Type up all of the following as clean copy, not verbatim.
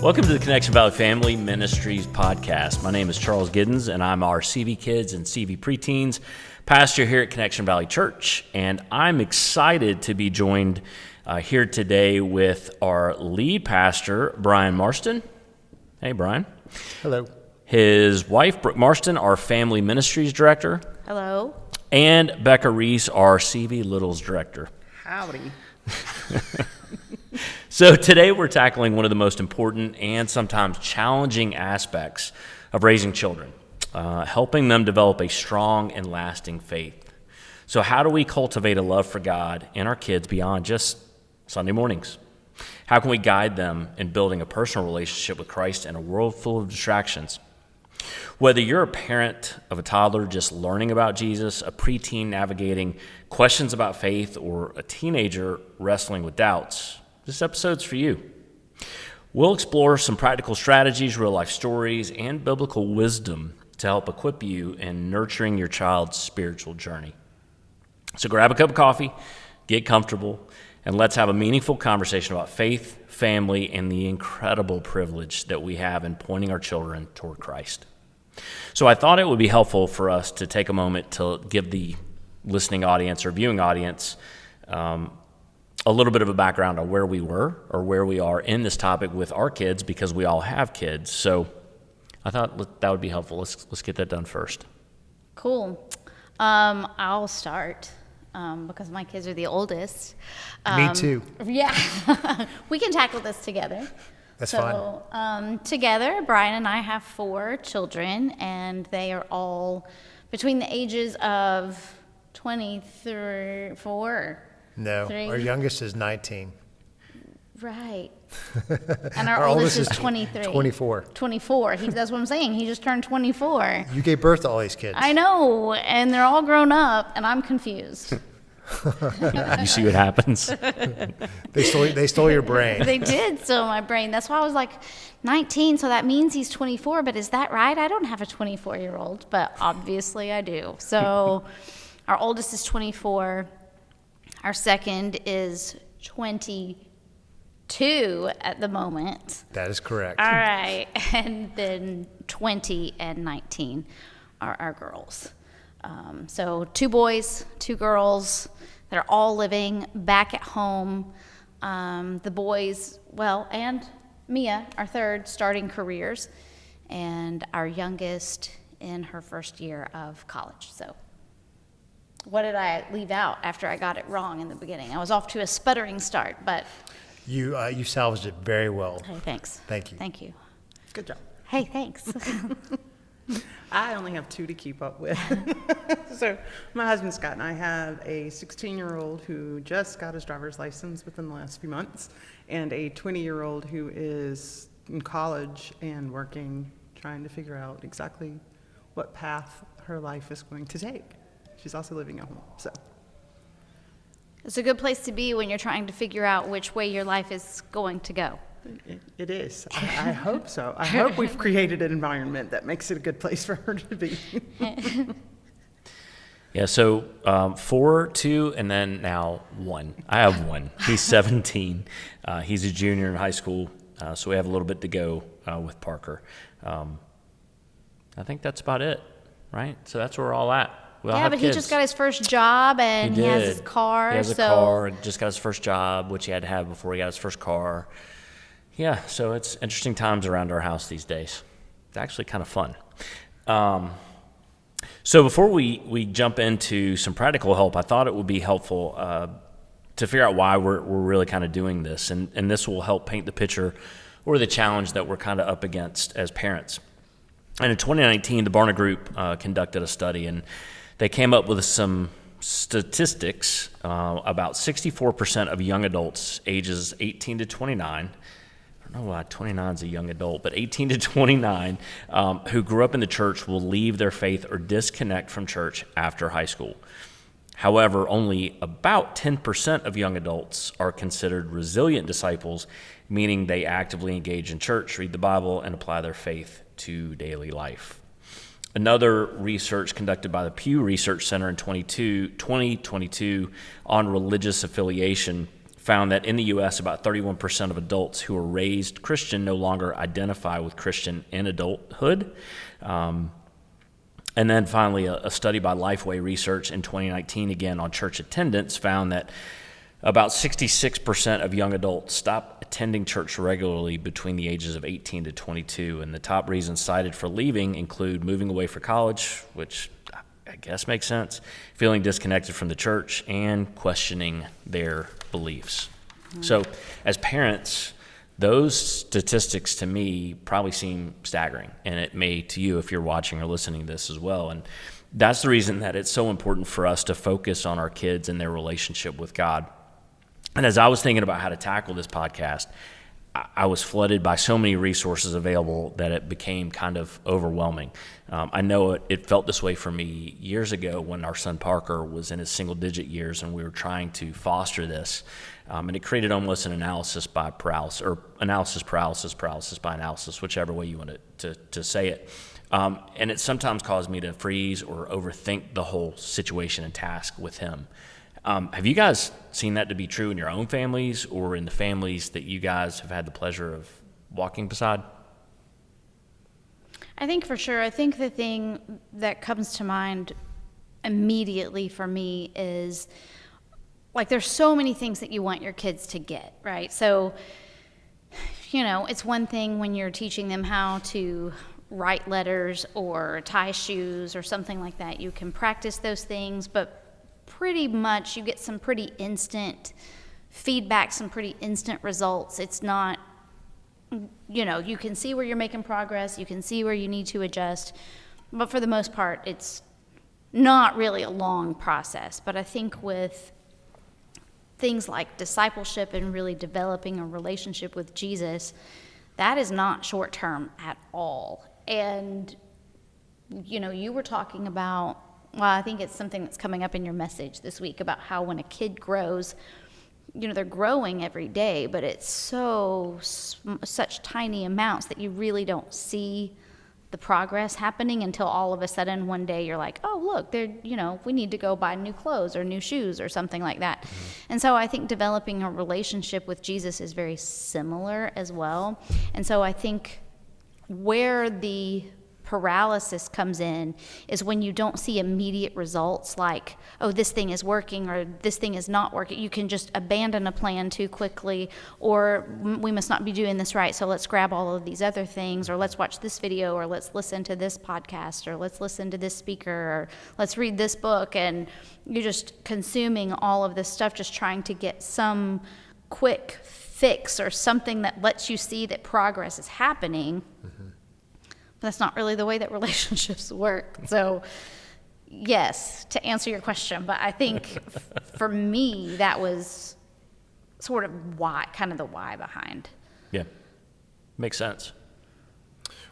Welcome to the Connection Valley Family Ministries podcast. My name is Charles Giddens, and I'm our CV Kids and CV Preteens pastor here at Connection Valley Church. And I'm excited to be joined here today with our lead pastor, Brian Marston. Hey, Brian. Hello. His wife, Brooke Marston, our Family Ministries Director. Hello. And Becca Reese, our CV Littles Director. Howdy. So today we're tackling one of the most important and sometimes challenging aspects of raising children, helping them develop a strong and lasting faith. So how do we cultivate a love for God in our kids beyond just Sunday mornings? How can we guide them in building a personal relationship with Christ in a world full of distractions? Whether you're a parent of a toddler just learning about Jesus, a preteen navigating questions about faith, or a teenager wrestling with doubts, this episode's for you. We'll explore some practical strategies, real-life stories, and biblical wisdom to help equip you in nurturing your child's spiritual journey. So grab a cup of coffee, get comfortable, and let's have a meaningful conversation about faith, family, and the incredible privilege that we have in pointing our children toward Christ. So I thought it would be helpful for us to take a moment to give the listening audience or viewing audience a little bit of a background on where we were or where we are in this topic with our kids, because we all have kids. So I thought that would be helpful. Let's get that done first. Cool. I'll start because my kids are the oldest. Me too. Yeah. We can tackle this together. That's fine. Together, Brian and I have 4 children, and they are all between the ages of 24. No, 3. Our youngest is 19. Right. And our oldest is 23. 24. 24. That's what I'm saying. He just turned 24. You gave birth to all these kids. I know, and they're all grown up, and I'm confused. You see what happens? They stole your brain. They did steal my brain. That's why I was like, 19, so that means he's 24, but is that right? I don't have a 24-year-old, but obviously I do. So our oldest is 24. Our second is 22 at the moment. That is correct. All right. And then 20 and 19 are our girls. So 2 boys, 2 girls. They're all living back at home. The boys, and Mia, our third, starting careers, and our youngest in her first year of college. So what did I leave out after I got it wrong in the beginning? I was off to a sputtering start, but... You salvaged it very well. Hey, thanks. Thank you. Thank you. Good job. Hey, thanks. I only have 2 to keep up with. So my husband Scott and I have a 16-year-old who just got his driver's license within the last few months, and a 20-year-old who is in college and working, trying to figure out exactly what path her life is going to take. She's also living at home, so. It's a good place to be when you're trying to figure out which way your life is going to go. It is. I hope so. I hope we've created an environment that makes it a good place for her to be. Yeah, so 4, 2, and then now 1. I have 1. He's 17. He's a junior in high school, so we have a little bit to go with Parker. I think that's about it, right? So that's where we're all at. Yeah, but he just got his first job, and he has his car. He has a car, and just got his first job, which he had to have before he got his first car. Yeah, so it's interesting times around our house these days. It's actually kind of fun. So before we jump into some practical help, I thought it would be helpful to figure out why we're really kind of doing this, and this will help paint the picture or the challenge that we're kind of up against as parents. And in 2019, the Barna Group conducted a study, and they came up with some statistics about 64% of young adults ages 18 to 29. I don't know why 29 is a young adult, but 18 to 29 who grew up in the church will leave their faith or disconnect from church after high school. However, only about 10% of young adults are considered resilient disciples, meaning they actively engage in church, read the Bible, and apply their faith to daily life. Another research conducted by the Pew Research Center in 2022 on religious affiliation found that in the U.S., about 31% of adults who were raised Christian no longer identify with Christian in adulthood. And then finally, a study by Lifeway Research in 2019, again on church attendance, found that about 66% of young adults stop attending church regularly between the ages of 18 to 22. And the top reasons cited for leaving include moving away for college, which I guess makes sense, feeling disconnected from the church, and questioning their beliefs. So as parents, those statistics to me probably seem staggering, and it may to you if you're watching or listening to this as well. And that's the reason that it's so important for us to focus on our kids and their relationship with God. And as I was thinking about how to tackle this podcast, I was flooded by so many resources available that it became kind of overwhelming. I know it felt this way for me years ago when our son Parker was in his single-digit years and we were trying to foster this. And it created almost an analysis by paralysis, or analysis paralysis by analysis, whichever way you want to say it. And it sometimes caused me to freeze or overthink the whole situation and task with him. Have you guys seen that to be true in your own families or in the families that you guys have had the pleasure of walking beside? I think for sure. I think the thing that comes to mind immediately for me is, like, there's so many things that you want your kids to get, right? So, it's one thing when you're teaching them how to write letters or tie shoes or something like that. You can practice those things, but pretty much you get some pretty instant feedback, some pretty instant results. It's not, you can see where you're making progress, you can see where you need to adjust, but for the most part, it's not really a long process. But I think with things like discipleship and really developing a relationship with Jesus, that is not short term at all. And, you were talking about, well, I think it's something that's coming up in your message this week about how when a kid grows, they're growing every day, but it's such tiny amounts that you really don't see the progress happening until all of a sudden one day you're like, oh, look, we need to go buy new clothes or new shoes or something like that. Mm-hmm. And so I think developing a relationship with Jesus is very similar as well. And so I think where the paralysis comes in is when you don't see immediate results, like, oh, this thing is working or this thing is not working. You can just abandon a plan too quickly, or we must not be doing this right, so let's grab all of these other things, or let's watch this video, or let's listen to this podcast, or let's listen to this speaker, or let's read this book. And you're just consuming all of this stuff, just trying to get some quick fix or something that lets you see that progress is happening. Mm-hmm. That's not really the way that relationships work. So, yes, to answer your question, but I think for me, that was sort of the why behind. Yeah, makes sense.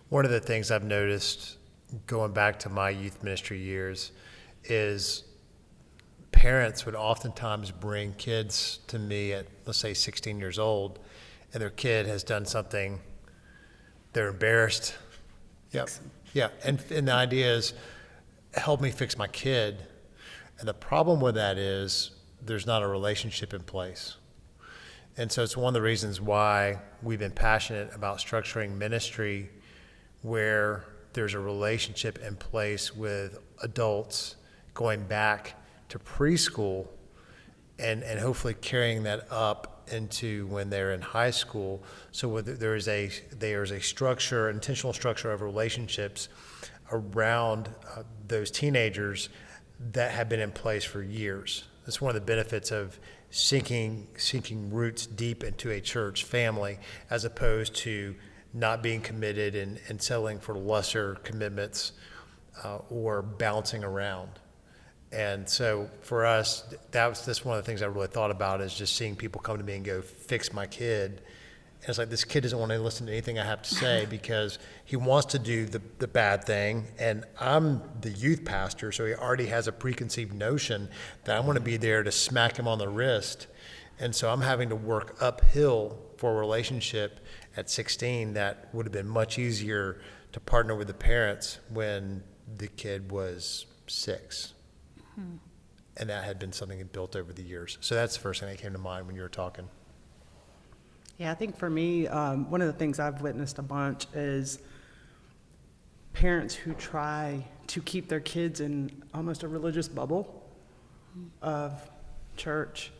One of the things I've noticed going back to my youth ministry years is parents would oftentimes bring kids to me at, let's say, 16 years old, and their kid has done something, they're embarrassed. Yep. Yeah. And the idea is, help me fix my kid. And the problem with that is there's not a relationship in place. And so it's one of the reasons why we've been passionate about structuring ministry where there's a relationship in place with adults going back to preschool and hopefully carrying that up into when they're in high school. So there's a structure, intentional structure of relationships around those teenagers that have been in place for years. That's one of the benefits of sinking roots deep into a church family, as opposed to not being committed and settling for lesser commitments or bouncing around. And so for us, that's one of the things I really thought about, is just seeing people come to me and go, fix my kid. And it's like, this kid doesn't want to listen to anything I have to say because he wants to do the bad thing. And I'm the youth pastor, so he already has a preconceived notion that I'm going to be there to smack him on the wrist. And so I'm having to work uphill for a relationship at 16 that would have been much easier to partner with the parents when the kid was 6. and that had been something that built over the years. So that's the first thing that came to mind when you were talking. Yeah, I think for me, one of the things I've witnessed a bunch is parents who try to keep their kids in almost a religious bubble of church,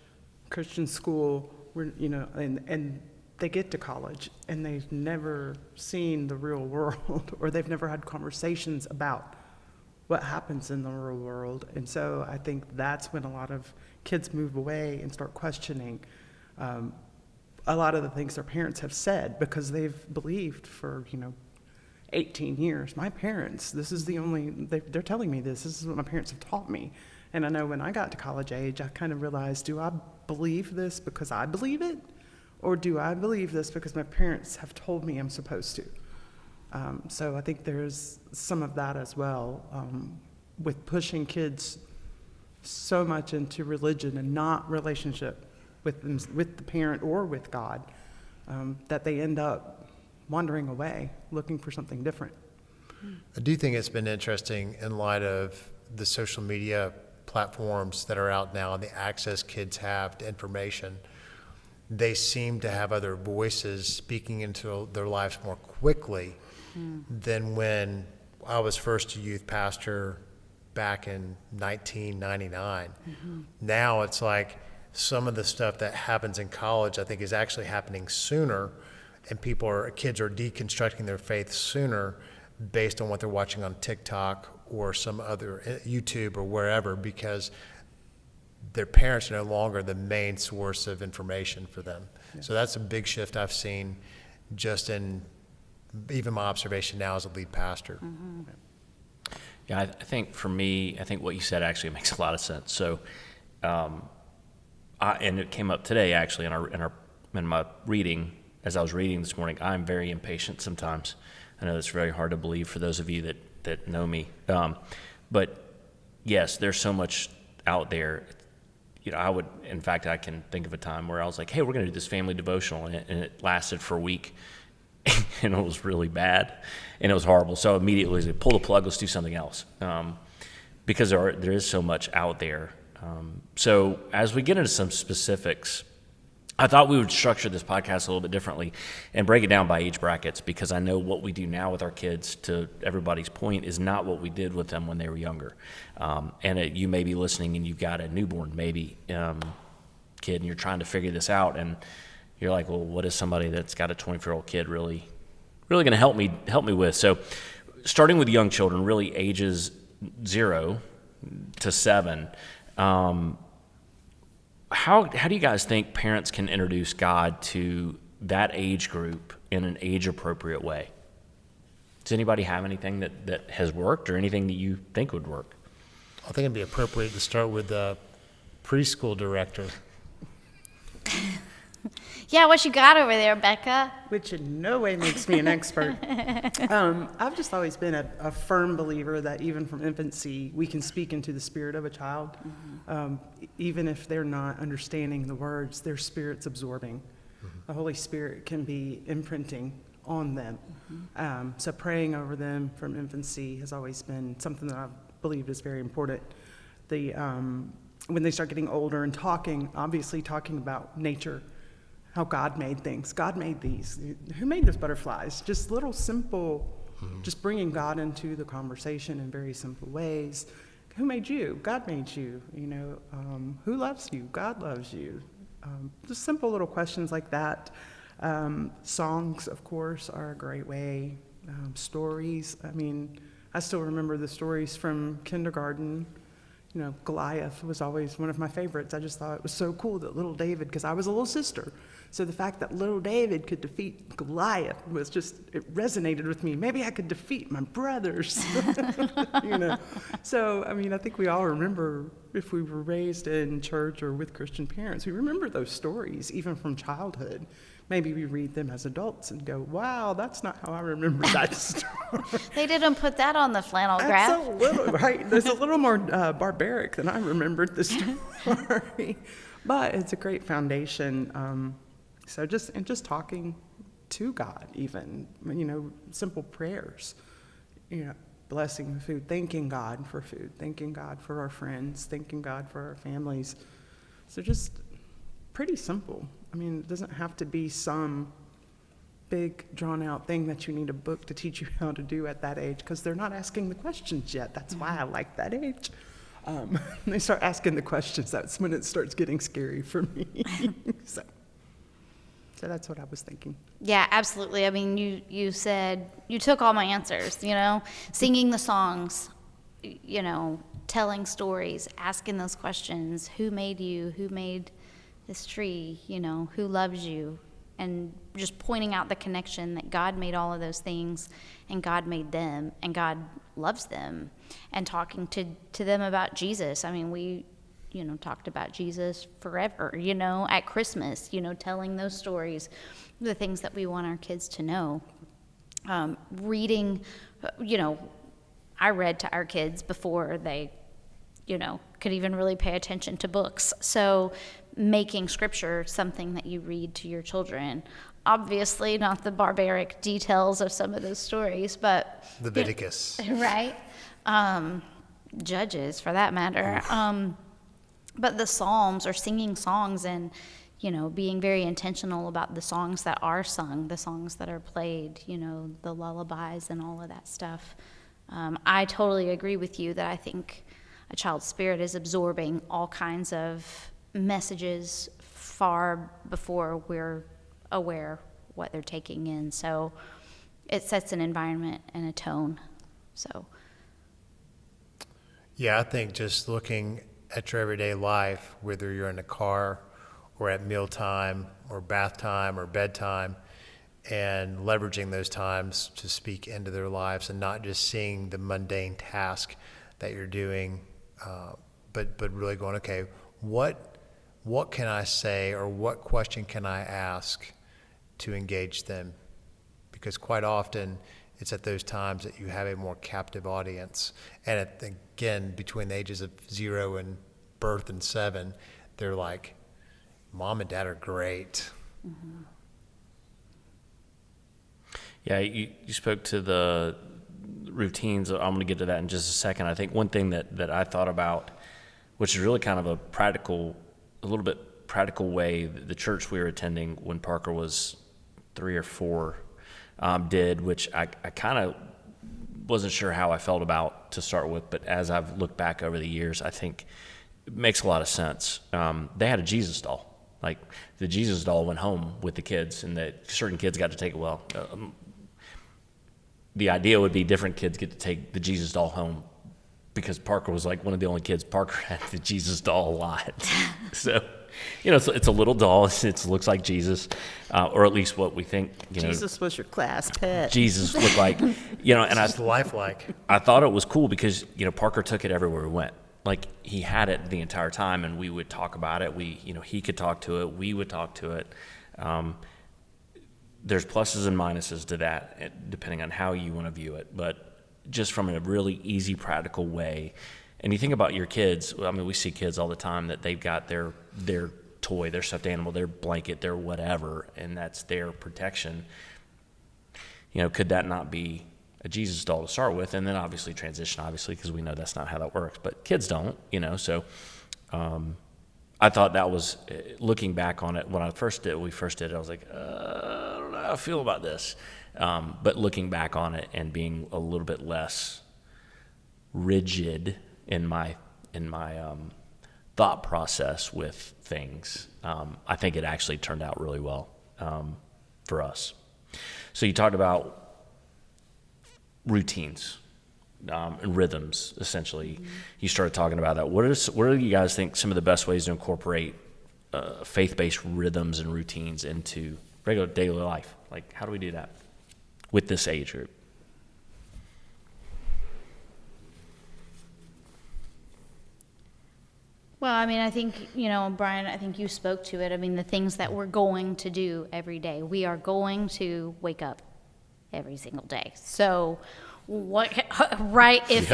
Christian school, and they get to college and they've never seen the real world, or they've never had conversations about what happens in the real world. And so I think that's when a lot of kids move away and start questioning a lot of the things their parents have said, because they've believed for 18 years. My parents, this is the only, they're telling me this is what my parents have taught me. And I know when I got to college age, I kind of realized, do I believe this because I believe it? Or do I believe this because my parents have told me I'm supposed to? So I think there's some of that as well, with pushing kids so much into religion and not relationship with the parent or with God, that they end up wandering away, looking for something different. I do think it's been interesting in light of the social media platforms that are out now and the access kids have to information. They seem to have other voices speaking into their lives more quickly than when I was first a youth pastor back in 1999. Now it's like some of the stuff that happens in college, I think, is actually happening sooner, and kids are deconstructing their faith sooner based on what they're watching on TikTok or some other YouTube or wherever, because their parents are no longer the main source of information for them. Yeah. So that's a big shift I've seen just in even my observation now as a lead pastor. Yeah, I think for me, I think what you said actually makes a lot of sense. So, and it came up today actually in my reading, as I was reading this morning. I'm very impatient sometimes. I know it's very hard to believe for those of you that know me. But yes, there's so much out there. In fact, I can think of a time where I was like, hey, we're going to do this family devotional, and it lasted for a week, and it was really bad, and it was horrible. So immediately, I was like, pull the plug, let's do something else, because there is so much out there. So as we get into some specifics, I thought we would structure this podcast a little bit differently and break it down by age brackets, because I know what we do now with our kids, to everybody's point, is not what we did with them when they were younger. You may be listening and you've got a newborn maybe kid, and you're trying to figure this out, and you're like, well, what is somebody that's got a 24-year-old kid really going to help me with? So starting with young children, really ages 0 to 7, How do you guys think parents can introduce God to that age group in an age-appropriate way? Does anybody have anything that has worked, or anything that you think would work? I think it'd be appropriate to start with the preschool director. Yeah, what you got over there, Becca? Which in no way makes me an expert. I've just always been a firm believer that even from infancy, we can speak into the spirit of a child. Even if they're not understanding the words, their spirit's absorbing. The Holy Spirit can be imprinting on them. So praying over them from infancy has always been something that I've believed is very important. When they start getting older and talking about nature, how God made things. God made these. Who made those butterflies? Just little simple, just bringing God into the conversation in very simple ways. Who made you? God made you. Who loves you? God loves you. Just simple little questions like that. Songs, of course, are a great way. Stories. I still remember the stories from kindergarten. Goliath was always one of my favorites. I just thought it was so cool that little David, because I was a little sister, so the fact that little David could defeat Goliath it resonated with me. Maybe I could defeat my brothers. So, I think we all remember, if we were raised in church or with Christian parents, we remember those stories, even from childhood. Maybe we read them as adults and go, wow, that's not how I remember that story. They didn't put that on the flannel graph. That's a little, right? There's a little more barbaric than I remembered the story. But it's a great foundation. So just talking to God, even, simple prayers. blessing the food, thanking God for food, thanking God for our friends, thanking God for our families. So just pretty simple. I mean, it doesn't have to be some big drawn-out thing that you need a book to teach you how to do at that age, because they're not asking the questions yet. That's why I like that age. They start asking the questions. That's when it starts getting scary for me. So that's what I was thinking. Yeah, absolutely. I mean, you said, you took all my answers, singing the songs, telling stories, asking those questions. Who made you? Who made this tree? Who loves you? And just pointing out the connection that God made all of those things, and God made them, and God loves them, and talking to them about Jesus. I mean, we talked about Jesus forever, at Christmas, telling those stories, the things that we want our kids to know. Reading, I read to our kids before they, could even really pay attention to books. So making scripture something that you read to your children. Obviously not the barbaric details of some of those stories, but Leviticus. Right? Judges, for that matter. But the Psalms, or singing songs, and being very intentional about the songs that are sung, the songs that are played, the lullabies and all of that stuff. I totally agree with you that I think a child's spirit is absorbing all kinds of messages far before we're aware what they're taking in. So it sets an environment and a tone. So Yeah, I think just looking at your everyday life, whether you're in a car or at mealtime or bath time or bedtime, and leveraging those times to speak into their lives, and not just seeing the mundane task that you're doing, but really going, okay, what can I say, or what question can I ask to engage them? Because quite often it's at those times that you have a more captive audience. And again, between the ages of 0 and birth and 7, they're like, Mom and Dad are great. Mm-hmm. Yeah, you spoke to the routines. I'm going to get to that in just a second. I think one thing that I thought about, which is really kind of a little bit practical way, the church we were attending when Parker was 3 or 4 did, which I kind of wasn't sure how I felt about to start with, but as I've looked back over the years, I think it makes a lot of sense. They had a Jesus doll. Like, the Jesus doll went home with the kids, and that certain kids got to take it. The idea would be different kids get to take the Jesus doll home, because Parker was like one of the only kids. Parker had the Jesus doll a lot. So, it's a little doll. It looks like Jesus, or at least what we think. Jesus was your class pet. Jesus looked like, and It's lifelike. I thought it was cool because, Parker took it everywhere we went. Like, he had it the entire time, and we would talk about it. He could talk to it. We would talk to it. There's pluses and minuses to that, depending on how you want to view it. But just from a really easy, practical way. And you think about your kids. I mean, we see kids all the time that they've got their toy, their stuffed animal, their blanket, their whatever, and that's their protection. Could that not be a Jesus doll to start with, and then obviously transition, because we know that's not how that works. But kids don't, so I thought that was, looking back on it, when we first did it, I was like, I don't know how I feel about this. But looking back on it and being a little bit less rigid in my thought process with things, I think it actually turned out really well for us. So you talked about routines and rhythms, essentially. Mm-hmm. You started talking about that. What do you guys think some of the best ways to incorporate faith-based rhythms and routines into regular daily life? Like, how do we do that with this age group? Well, I mean, I think, Brian, I think you spoke to it. I mean, the things that we're going to do every day. We are going to wake up every single day. So what, right, if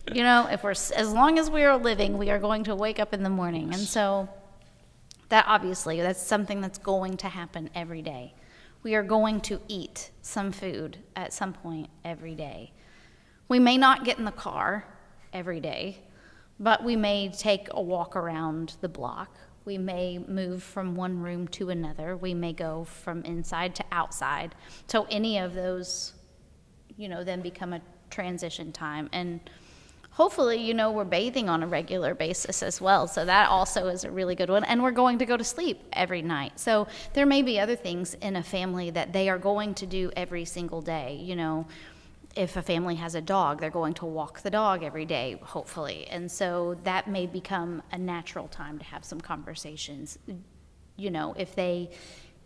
if we're, as long as we are living, we are going to wake up in the morning. And so that, obviously, that's something that's going to happen every day. We are going to eat some food at some point every day. We may not get in the car every day, but we may take a walk around the block. We may move from one room to another. We may go from inside to outside. So any of those, then become a transition time. And hopefully, we're bathing on a regular basis as well. So that also is a really good one. And we're going to go to sleep every night. So there may be other things in a family that they are going to do every single day. If a family has a dog, they're going to walk the dog every day, hopefully. And so that may become a natural time to have some conversations. If they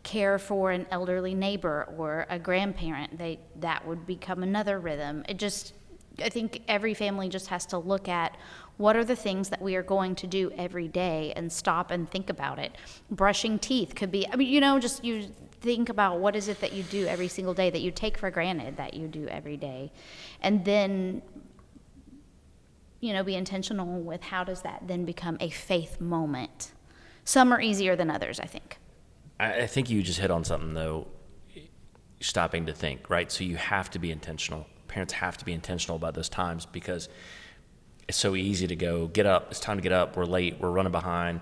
care for an elderly neighbor or a grandparent, that would become another rhythm. I think every family just has to look at what are the things that we are going to do every day and stop and think about it. Brushing teeth could be, just you think about what is it that you do every single day that you take for granted that you do every day. And then, be intentional with how does that then become a faith moment. Some are easier than others, I think. I think you just hit on something, though, stopping to think, right? So you have to be intentional. Parents have to be intentional about those times because it's so easy to go, get up, it's time to get up, we're late, we're running behind,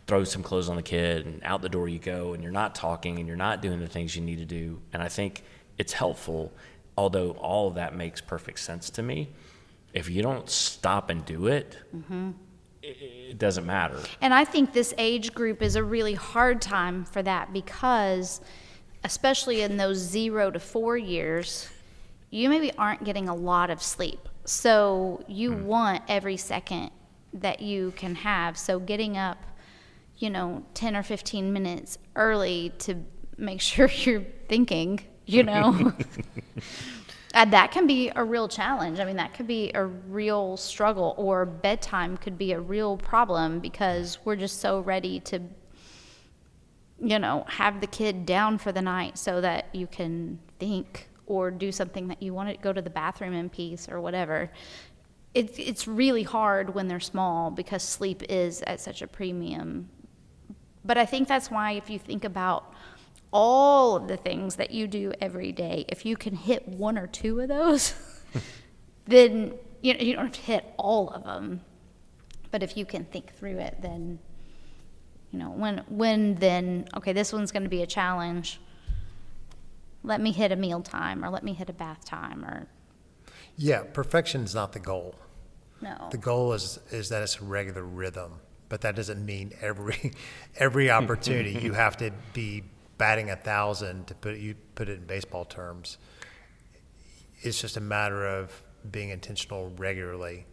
throw some clothes on the kid, and out the door you go, and you're not talking, and you're not doing the things you need to do. And I think it's helpful, although all of that makes perfect sense to me. If you don't stop and do it, it doesn't matter. And I think this age group is a really hard time for that because, especially in those 0 to 4 years, you maybe aren't getting a lot of sleep. So you want every second that you can have. So getting up, 10 or 15 minutes early to make sure you're thinking, and that can be a real challenge. I mean, that could be a real struggle, or bedtime could be a real problem because we're just so ready to, have the kid down for the night so that you can think or do something that you want to go to the bathroom in peace or whatever. It's really hard when they're small because sleep is at such a premium. But I think that's why if you think about all of the things that you do every day, if you can hit 1 or 2 of those, then you don't have to hit all of them. But if you can think through it, then, okay, this one's going to be a challenge. Let me hit a meal time, or let me hit a bath time, or. Yeah, perfection is not the goal. No. The goal is that it's a regular rhythm, but that doesn't mean every opportunity you have to be batting 1,000 to put it in baseball terms. It's just a matter of being intentional regularly,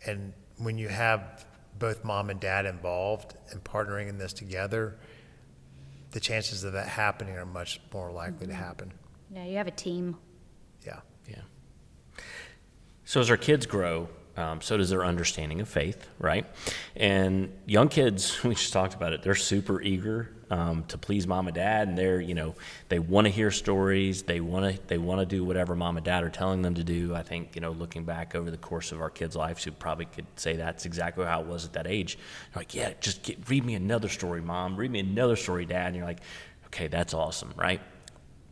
and when you have both mom and dad involved and partnering in this together, the chances of that happening are much more likely to happen. Yeah, you have a team. Yeah. Yeah. So as our kids grow, so does their understanding of faith, right? And young kids, we just talked about it, they're super eager to please mom and dad, and they want to hear stories. They want to do whatever mom and dad are telling them to do. I think, looking back over the course of our kids' lives, you probably could say that's exactly how it was at that age. You're like, yeah, read me another story, mom. Read me another story, dad. And you're like, okay, that's awesome, right?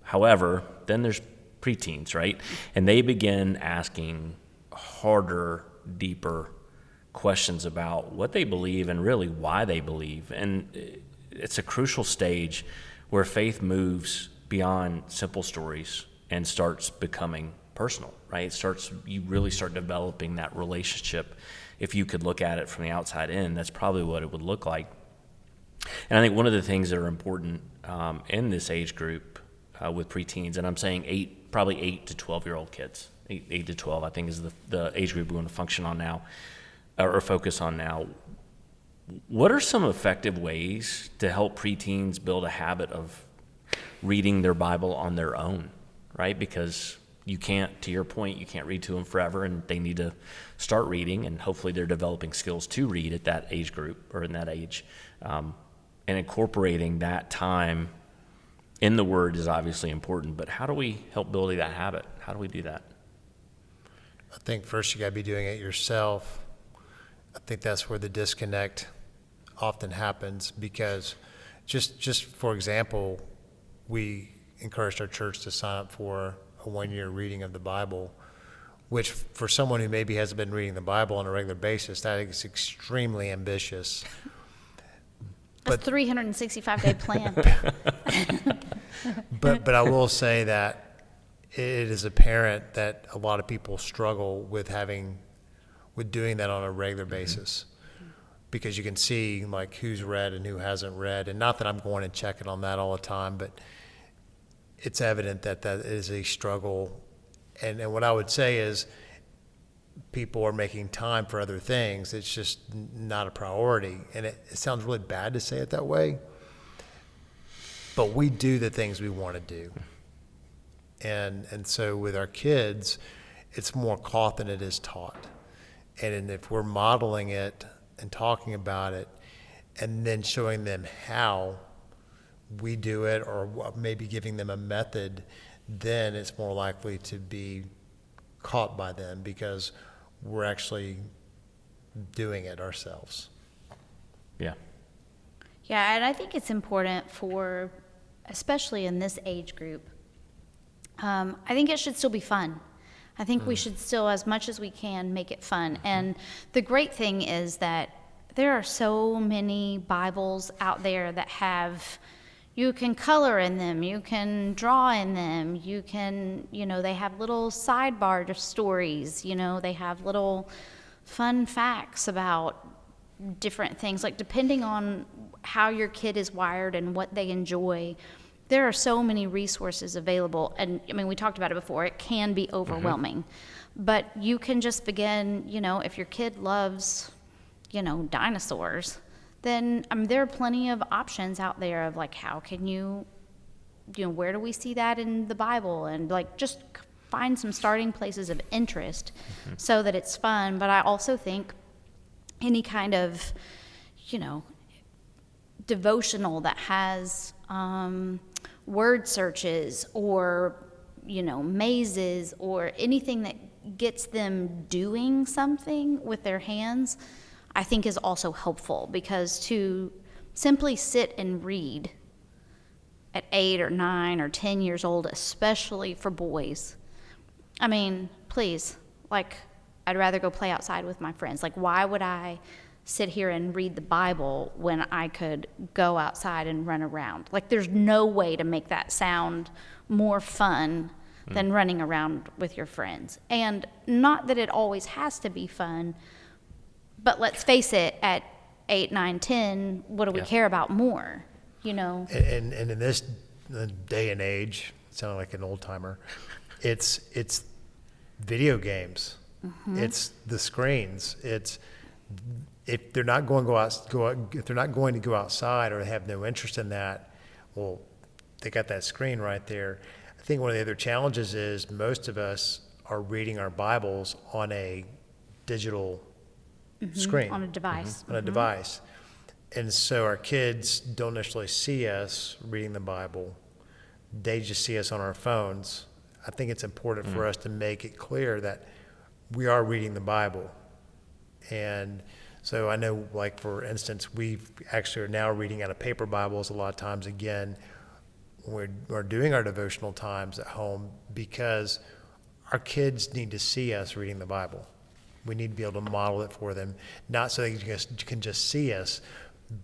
However, then there's preteens, right? And they begin asking harder, deeper questions about what they believe and really why they believe. And it's a crucial stage where faith moves beyond simple stories and starts becoming personal, right? You really start developing that relationship. If you could look at it from the outside in, that's probably what it would look like. And I think one of the things that are important in this age group with preteens, and I'm saying probably 8 to 12-year-old kids, 8 to 12, I think is the age group we want to function on now, or focus on now. What are some effective ways to help preteens build a habit of reading their Bible on their own, right? Because to your point, you can't read to them forever, and they need to start reading, and hopefully they're developing skills to read at that age group or in that age. And incorporating that time in the Word is obviously important, but how do we help building that habit? How do we do that? I think first you got to be doing it yourself. I think that's where the disconnect often happens because just for example, we encouraged our church to sign up for a 1-year reading of the Bible. which for someone who maybe hasn't been reading the Bible on a regular basis, that is extremely ambitious. That's 365-day plan. But I will say that it is apparent that a lot of people struggle with doing that on a regular basis, because you can see like who's read and who hasn't read, and not that I'm going and checking on that all the time, but it's evident that that is a struggle. And what I would say is people are making time for other things. It's just not a priority. And it sounds really bad to say it that way, but we do the things we want to do. And so with our kids, it's more caught than it is taught. And if we're modeling it and talking about it and then showing them how we do it, or maybe giving them a method, then it's more likely to be caught by them because we're actually doing it ourselves. Yeah. Yeah, and I think it's important for, especially in this age group, I think it should still be fun. I think we should still, as much as we can, make it fun. And the great thing is that there are so many Bibles out there that have, you can color in them, you can draw in them, you can, they have little sidebar stories, they have little fun facts about different things. Like, depending on how your kid is wired and what they enjoy, there are so many resources available. And I mean, we talked about it before, it can be overwhelming. But you can just begin, if your kid loves, dinosaurs, then there are plenty of options out there of like, how can you, where do we see that in the Bible? And like, just find some starting places of interest so that it's fun. But I also think any kind of, devotional that has word searches or, mazes or anything that gets them doing something with their hands, I think is also helpful, because to simply sit and read at 8 or 9 or 10 years old, especially for boys, I mean, please, like, I'd rather go play outside with my friends. Like, why would I sit here and read the Bible when I could go outside and run around? Like, there's no way to make that sound more fun than running around with your friends. And not that it always has to be fun, but let's face it, at 8, 9, 10, what do we care about more, And in this day and age, sounding like an old timer, it's video games. It's the screens. It's, if they're not going if they're not going to go outside or have no interest in that, well, they got that screen right there. I think one of the other challenges is most of us are reading our Bibles on a digital screen. On a device. On a device. And so our kids don't necessarily see us reading the Bible. They just see us on our phones. I think it's important for us to make it clear that we are reading the Bible. And so I know, like, for instance, we actually are now reading out of paper Bibles a lot of times again when we're doing our devotional times at home, because our kids need to see us reading the Bible. We need to be able to model it for them, not so they can just see us,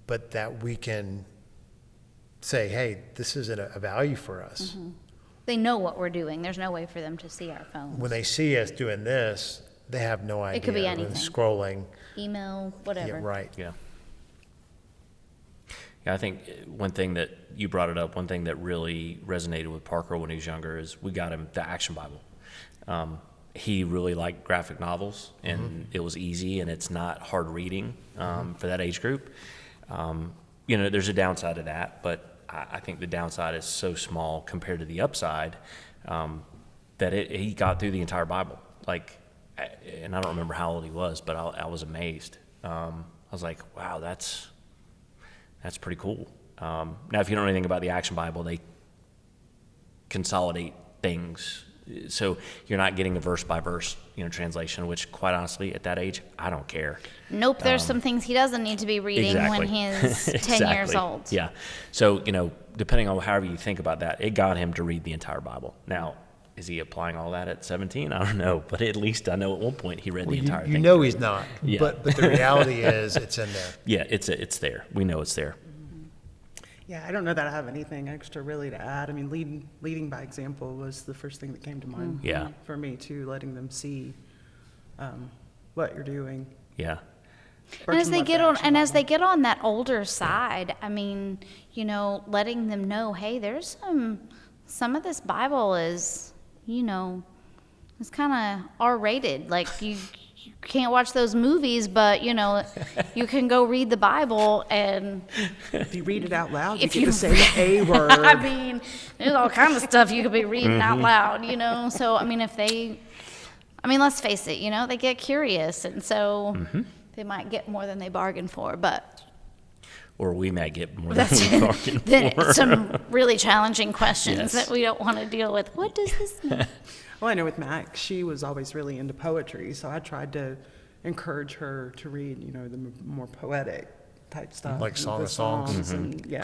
but that we can say, hey, this is a value for us. They know what we're doing. There's no way for them to see our phones. When they see us doing this, they have no idea. It could be When anything. scrolling. Email, whatever. Yeah, right. Yeah. Yeah, I think one thing that you brought it up, one thing that really resonated with Parker when he was younger is we got him the Action Bible. He really liked graphic novels, and it was easy, and it's not hard reading for that age group. There's a downside to that, but I think the downside is so small compared to the upside that he got through the entire Bible. And I don't remember how old he was, but I was amazed. I was like, wow, that's pretty cool. Now, if you don't know anything about the Action Bible, they consolidate things, so you're not getting a verse by verse, translation. Which, quite honestly, at that age, I don't care. Nope, there's some things he doesn't need to be reading when he's 10 years old. Yeah. So depending on however you think about that, it got him to read the entire Bible. Now, is he applying all that at 17? I don't know, but at least I know at one point he read the entire thing. You know he's not, Yeah. but the reality is it's in there. Yeah, it's there. We know it's there. Yeah, I don't know that I have anything extra really to add. I mean, leading by example was the first thing that came to mind Yeah. for me too, letting them see what you're doing. Yeah. And as Virgin they Love get on, Action and as Bible. they get on that older side, I mean, you know, letting them know, hey, there's some of this Bible is, you know, it's kind of R-rated. Like you can't watch those movies, but you know, you can go read the Bible, and If you read it out loud, you if get you to say the A word. I mean, there's all kinds of stuff you could be reading out loud, you know. So I mean, let's face it, you know, they get curious, and so they might get more than they bargained for, but. Or we might get more than That's we bargained then for. some really challenging questions Yes. that we don't want to deal with. What does this mean? Well, I know with Mac, she was always really into poetry, so I tried to encourage her to read, you know, the more poetic type stuff. Like and Song the of Songs? and yeah.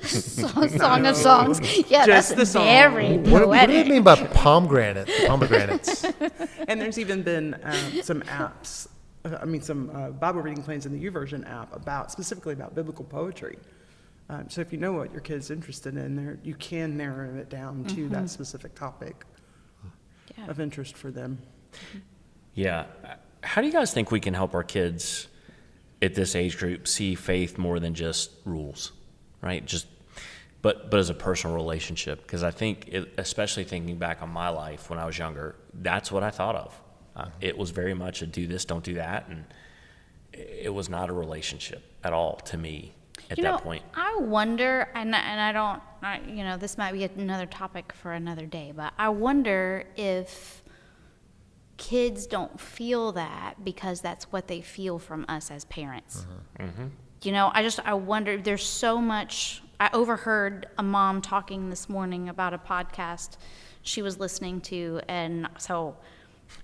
Song of Songs. Yeah, Just that's the song. very What do you poetic. mean by pomegranates? And there's even been some apps, some Bible reading plans in the YouVersion app specifically about biblical poetry. So if you know what your kid's interested in, you can narrow it down to that specific topic Yeah. of interest for them. Yeah. How do you guys think we can help our kids at this age group see faith more than just rules, right? But as a personal relationship? Because I think, especially thinking back on my life when I was younger, that's what I thought of. It was very much a do this, don't do that, and it was not a relationship at all to me at that point. I wonder, and I don't, this might be another topic for another day, but I wonder if kids don't feel that because that's what they feel from us as parents. You know, I wonder, there's so much. I overheard a mom talking this morning about a podcast she was listening to, and so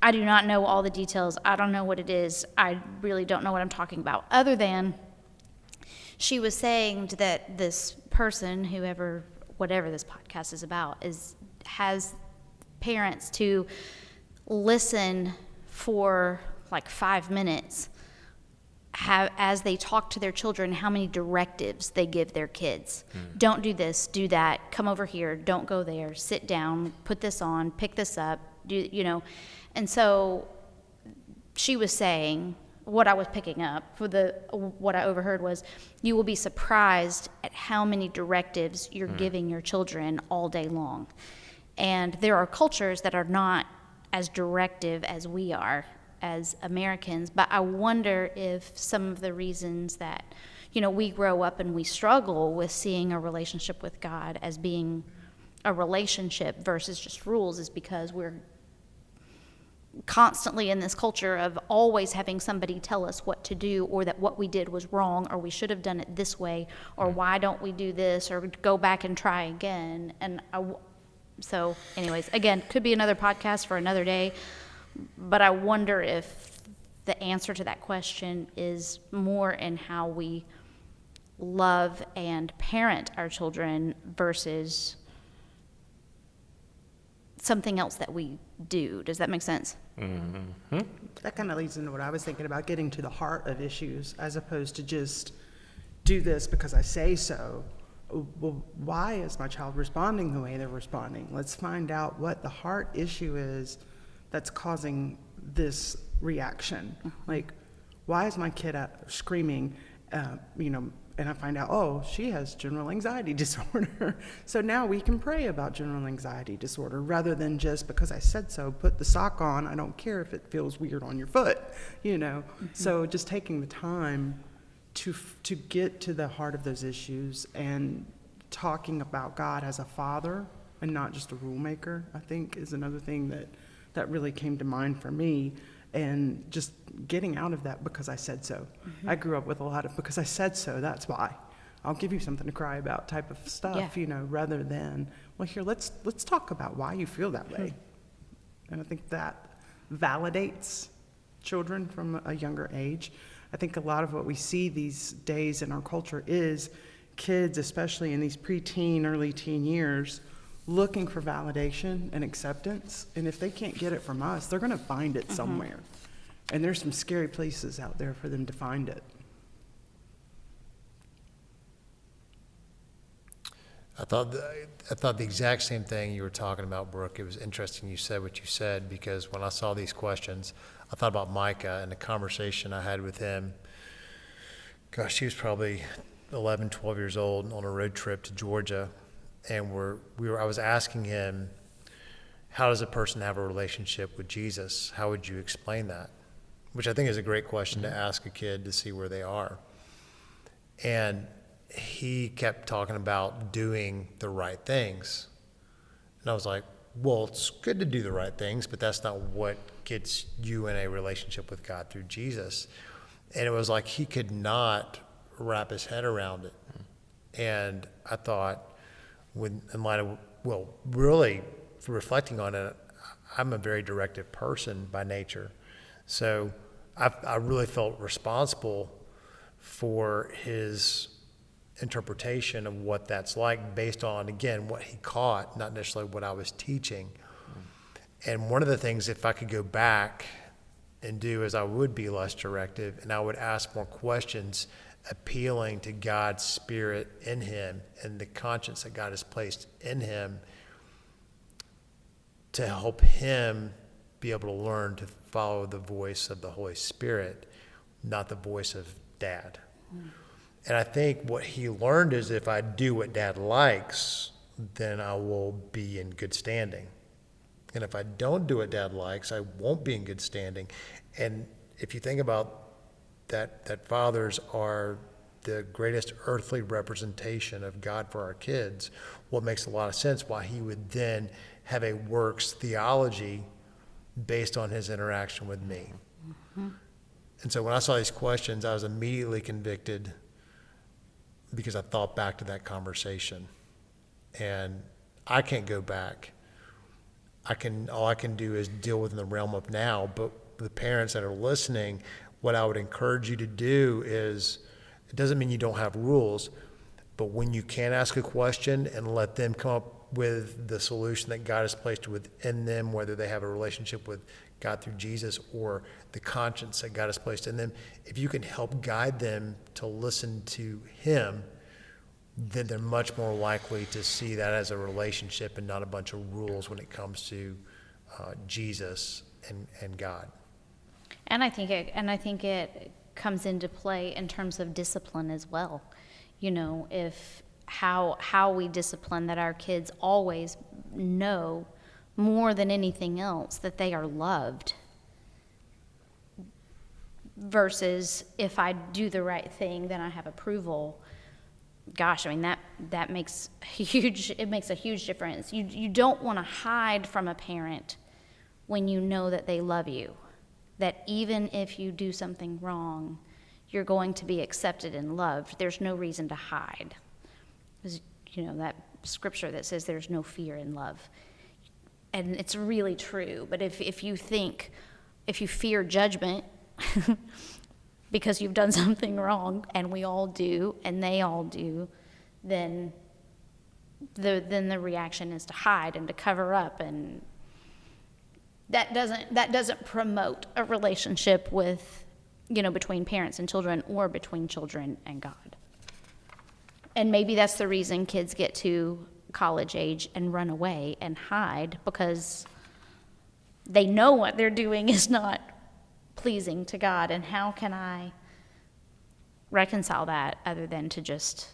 I do not know all the details. I don't know what it is. I really don't know what I'm talking about, other than she was saying that this person, whatever this podcast is about, has parents to listen for like 5 minutes as they talk to their children, how many directives they give their kids. Don't do this, do that, come over here, don't go there, sit down, put this on, pick this up, And so she was saying, what I was picking up what I overheard was, you will be surprised at how many directives you're giving your children all day long. And there are cultures that are not as directive as we are as Americans, but I wonder if some of the reasons that, we grow up and we struggle with seeing a relationship with God as being a relationship versus just rules is because we're constantly in this culture of always having somebody tell us what to do, or that what we did was wrong, or we should have done it this way, or why don't we do this, or go back and try again. So anyways, again, could be another podcast for another day, but I wonder if the answer to that question is more in how we love and parent our children versus something else that we do. Does that make sense? That kind of leads into what I was thinking about, getting to the heart of issues as opposed to just do this because I say so. Well, why is my child responding the way they're responding? Let's find out what the heart issue is that's causing this reaction. Like, why is my kid screaming, and I find out, oh, she has general anxiety disorder. So now we can pray about general anxiety disorder rather than just because I said so, put the sock on. I don't care if it feels weird on your foot, So just taking the time to get to the heart of those issues and talking about God as a father and not just a rule maker, I think is another thing that really came to mind for me. And just getting out of that because I said so. I grew up with a lot of because I said so, that's why. I'll give you something to cry about type of stuff, rather than, well, here, let's talk about why you feel that way. And I think that validates children from a younger age. I think a lot of what we see these days in our culture is kids, especially in these preteen, early teen years, looking for validation and acceptance. And if they can't get it from us, they're going to find it somewhere. And there's some scary places out there for them to find it. I thought the exact same thing you were talking about, Brooke. It was interesting you said what you said, because when I saw these questions, I thought about Micah and the conversation I had with him. Gosh, he was probably 11, 12 years old on a road trip to Georgia, and I was asking him, how does a person have a relationship with Jesus? How would you explain that? Which I think is a great question to ask a kid to see where they are. And he kept talking about doing the right things. And I was like, well, it's good to do the right things, but that's not what gets you in a relationship with God through Jesus. And it was like he could not wrap his head around it. And I thought, really reflecting on it, I'm a very directive person by nature. So I really felt responsible for his interpretation of what that's like based on, again, what he caught, not necessarily what I was teaching. And one of the things, if I could go back and do, is I would be less directive and I would ask more questions appealing to God's spirit in him and the conscience that God has placed in him to help him be able to learn to follow the voice of the Holy Spirit, not the voice of Dad. And I think what he learned is if I do what Dad likes, then I will be in good standing. And if I don't do what Dad likes, I won't be in good standing. And if you think about that fathers are the greatest earthly representation of God for our kids, what makes a lot of sense why he would then have a works theology based on his interaction with me. And so when I saw these questions, I was immediately convicted because I thought back to that conversation. And I can't go back. All I can do is deal within the realm of now. But the parents that are listening, what I would encourage you to do is, it doesn't mean you don't have rules, but when you can ask a question and let them come up with the solution that God has placed within them, whether they have a relationship with God through Jesus or the conscience that God has placed in them, if you can help guide them to listen to him, then they're much more likely to see that as a relationship and not a bunch of rules when it comes to Jesus and God. And I think it comes into play in terms of discipline as well. You know, if how we discipline, that our kids always know more than anything else that they are loved, versus if I do the right thing, then I have approval. Gosh, I mean, that makes a huge difference. You don't want to hide from a parent when you know that they love you, that even if you do something wrong, you're going to be accepted and loved. There's no reason to hide. You know, that scripture that says there's no fear in love. And it's really true. But if you fear judgment because you've done something wrong, and we all do, and they all do, then the reaction is to hide and to cover up, and that doesn't promote a relationship with, you know, between parents and children, or between children and God. And maybe that's the reason kids get to college age and run away and hide, because they know what they're doing is not pleasing to God. And how can I reconcile that other than to just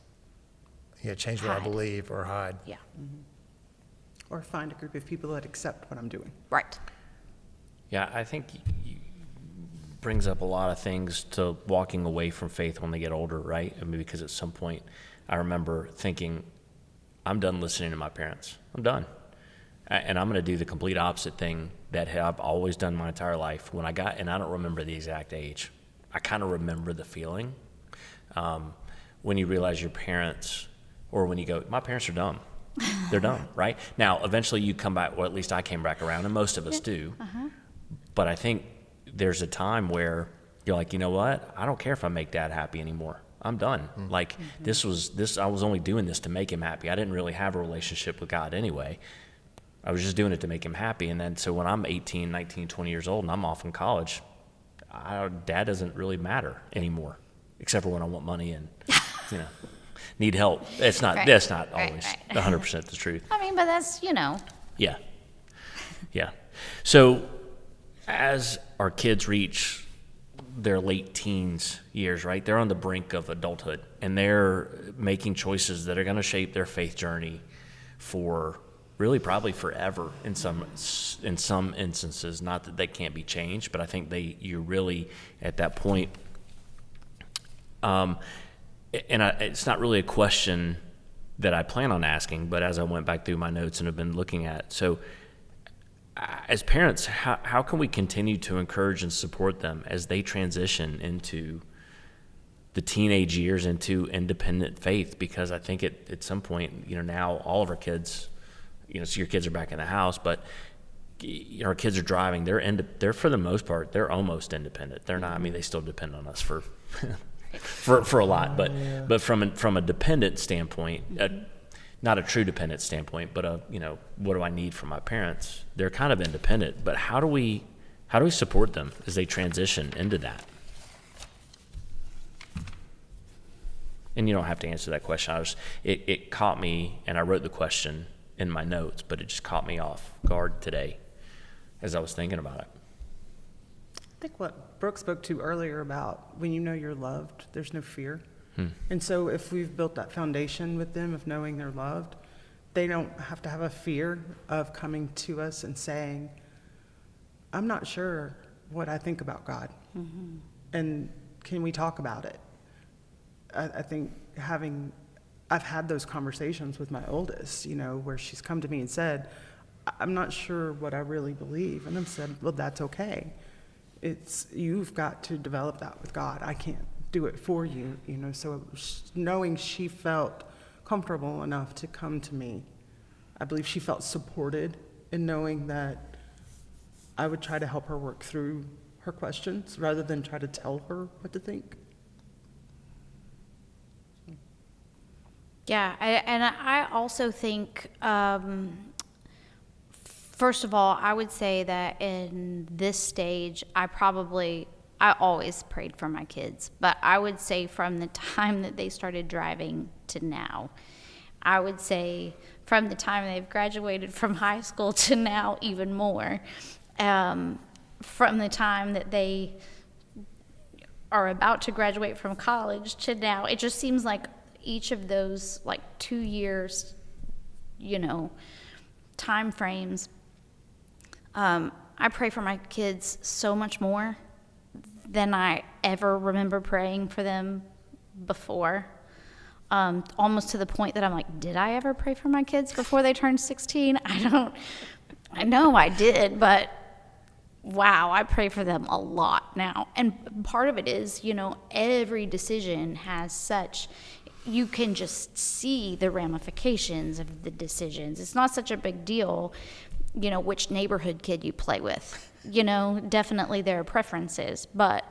change what I believe or hide. Yeah. Or find a group of people that accept what I'm doing. Right. Yeah, I think brings up a lot of things to walking away from faith when they get older, right? I mean, because at some point I remember thinking, I'm done listening to my parents. I'm done. And I'm going to do the complete opposite thing that I've always done my entire life. And I don't remember the exact age. I kind of remember the feeling when you realize your parents, or when you go, my parents are dumb. They're dumb, right? Now, eventually you come back, or at least I came back around, and most of us do. Uh-huh. But I think there's a time where you're like, you know what? I don't care if I make Dad happy anymore. I'm done. Like this, I was only doing this to make him happy. I didn't really have a relationship with God anyway. I was just doing it to make him happy. And then so when I'm 18, 19, 20 years old and I'm off in college, dad doesn't really matter anymore, except for when I want money and, need help. That's not always 100% the truth. I mean, but that's, Yeah. Yeah. So as our kids reach their late teens years, right, they're on the brink of adulthood, and they're making choices that are going to shape their faith journey for really probably forever in some instances. Not that they can't be changed, but I think you're really at that point. It's not really a question that I plan on asking, but as I went back through my notes and have been looking at, so as parents, how can we continue to encourage and support them as they transition into the teenage years, into independent faith? Because I think at some point, now all of our kids, so your kids are back in the house, but our kids are driving. They're for the most part, they're almost independent. They're not. I mean, they still depend on us for for a lot, but from a dependent standpoint. Not a true dependent standpoint, but what do I need from my parents? They're kind of independent, but how do we support them as they transition into that? And you don't have to answer that question. It caught me, and I wrote the question in my notes, but it just caught me off guard today as I was thinking about it. I think what Brooke spoke to earlier about when you know you're loved, there's no fear. And so if we've built that foundation with them of knowing they're loved, they don't have to have a fear of coming to us and saying, I'm not sure what I think about God. And can we talk about it? I think I've had those conversations with my oldest, where she's come to me and said, I'm not sure what I really believe. And I've said, well, that's okay. You've got to develop that with God. I can't do it for you, so knowing she felt comfortable enough to come to me, I believe she felt supported in knowing that I would try to help her work through her questions rather than try to tell her what to think. Yeah, I also think, first of all, I would say that in this stage, I always prayed for my kids, but I would say from the time that they started driving to now, I would say from the time they've graduated from high school to now, even more, from the time that they are about to graduate from college to now, it just seems like each of those 2 years, time frames, I pray for my kids so much more than I ever remember praying for them before. Almost to the point that I'm like, did I ever pray for my kids before they turned 16? I know I did, but wow, I pray for them a lot now. And part of it is, every decision has you can just see the ramifications of the decisions. It's not such a big deal, which neighborhood kid you play with. Definitely there are preferences, but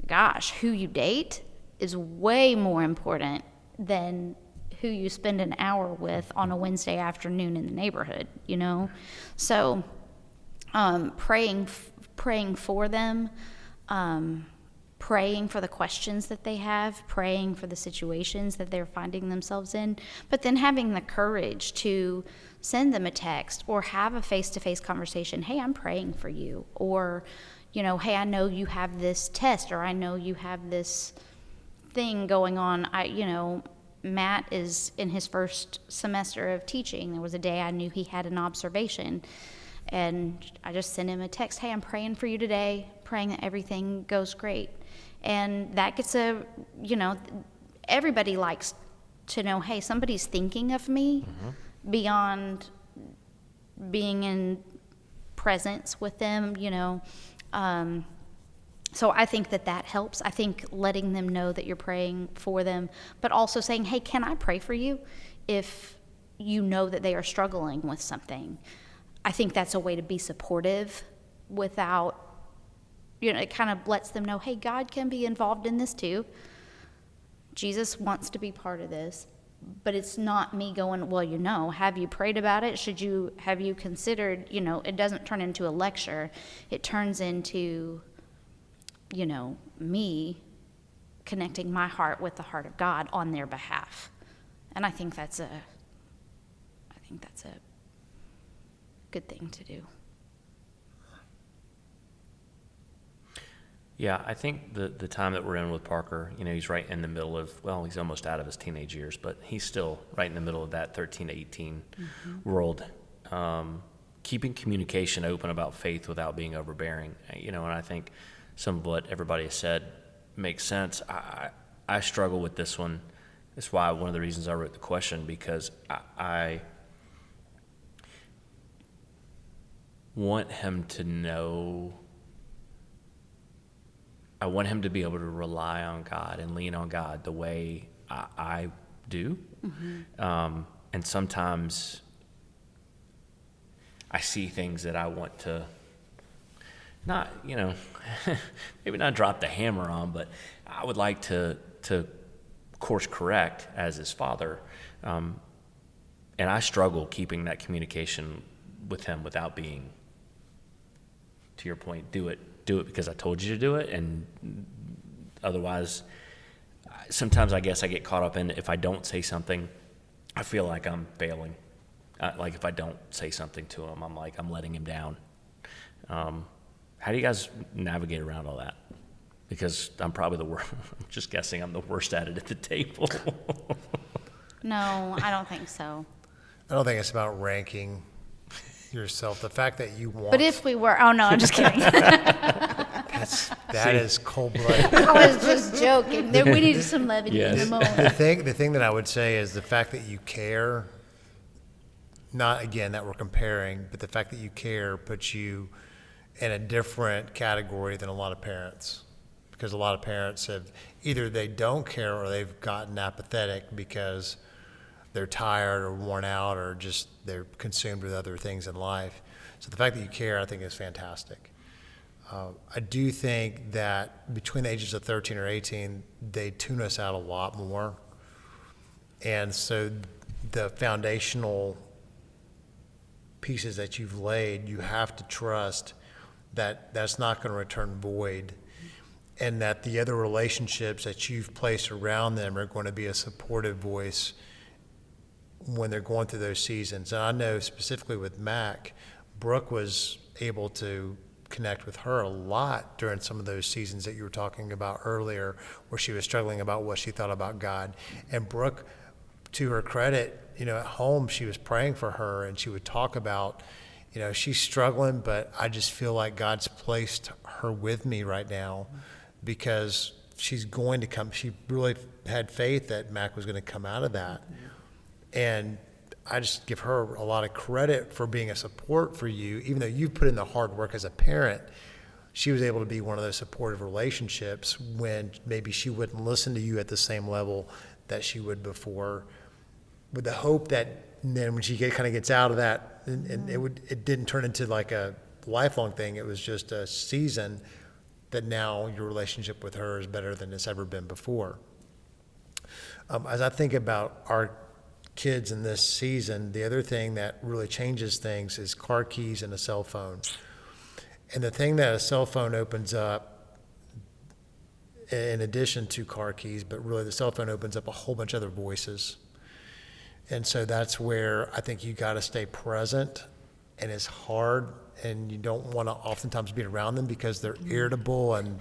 gosh, who you date is way more important than who you spend an hour with on a Wednesday afternoon in the neighborhood, So praying for them, praying for the questions that they have, praying for the situations that they're finding themselves in, but then having the courage to send them a text or have a face-to-face conversation. Hey, I'm praying for you. Or, hey, I know you have this test, or I know you have this thing going on. Matt is in his first semester of teaching. There was a day I knew he had an observation, and I just sent him a text. Hey, I'm praying for you today, praying that everything goes great. And that gets everybody likes to know, hey, somebody's thinking of me beyond being in presence with them, So I think that helps. I think letting them know that you're praying for them, but also saying, hey, can I pray for you if you know that they are struggling with something? I think that's a way to be supportive without, it kind of lets them know, hey, God can be involved in this too. Jesus wants to be part of this, but it's not me going, well, have you prayed about it? Have you considered, it doesn't turn into a lecture. It turns into, me connecting my heart with the heart of God on their behalf. And I think that's a good thing to do. Yeah, I think the time that we're in with Parker, he's right in the middle of, he's almost out of his teenage years, but he's still right in the middle of that 13 to 18 world. Keeping communication open about faith without being overbearing, and I think some of what everybody has said makes sense. I struggle with this one. That's why one of the reasons I wrote the question, because I want him to know, I want him to be able to rely on God and lean on God the way I do. And sometimes I see things that I want to not, maybe not drop the hammer on, but I would like to course correct as his father. And I struggle keeping that communication with him without being, to your point, do it because I told you to do it, and otherwise, sometimes I guess I get caught up in, if I don't say something, I feel like I'm failing. Like if I don't say something to him, I'm like, I'm letting him down. How do you guys navigate around all that? Because I'm probably the worst. I'm just guessing I'm the worst at it at the table. No, I don't think so. I don't think it's about ranking yourself. The fact that you want. But if we were, oh no, I'm just kidding. That is cold-blooded. I was just joking. We needed some levity in the moment. The thing that I would say is the fact that you care, not again that we're comparing, but the fact that you care puts you in a different category than a lot of parents. Because a lot of parents have, either they don't care or they've gotten apathetic because they're tired or worn out or just they're consumed with other things in life. So the fact that you care, I think, is fantastic. I do think that between the ages of 13 or 18, they tune us out a lot more. And so the foundational pieces that you've laid, you have to trust that that's not going to return void, and that the other relationships that you've placed around them are going to be a supportive voice when they're going through those seasons. And I know specifically with Mac, Brooke was able to connect with her a lot during some of those seasons that you were talking about earlier, where she was struggling about what she thought about God. And Brooke, to her credit, at home she was praying for her, and she would talk about, she's struggling, but I just feel like God's placed her with me right now because she's going to come. She really had faith that Mac was going to come out of that. And I just give her a lot of credit for being a support for you. Even though you put in the hard work as a parent, she was able to be one of those supportive relationships when maybe she wouldn't listen to you at the same level that she would before, with the hope that then when she kind of gets out of that, and it didn't turn into like a lifelong thing. It was just a season that now your relationship with her is better than it's ever been before. As I think about our kids in this season, the other thing that really changes things is car keys and a cell phone. And the thing that a cell phone opens up, in addition to car keys, but really the cell phone opens up a whole bunch of other voices. And so that's where I think you got to stay present, and it's hard, and you don't want to oftentimes be around them because they're irritable and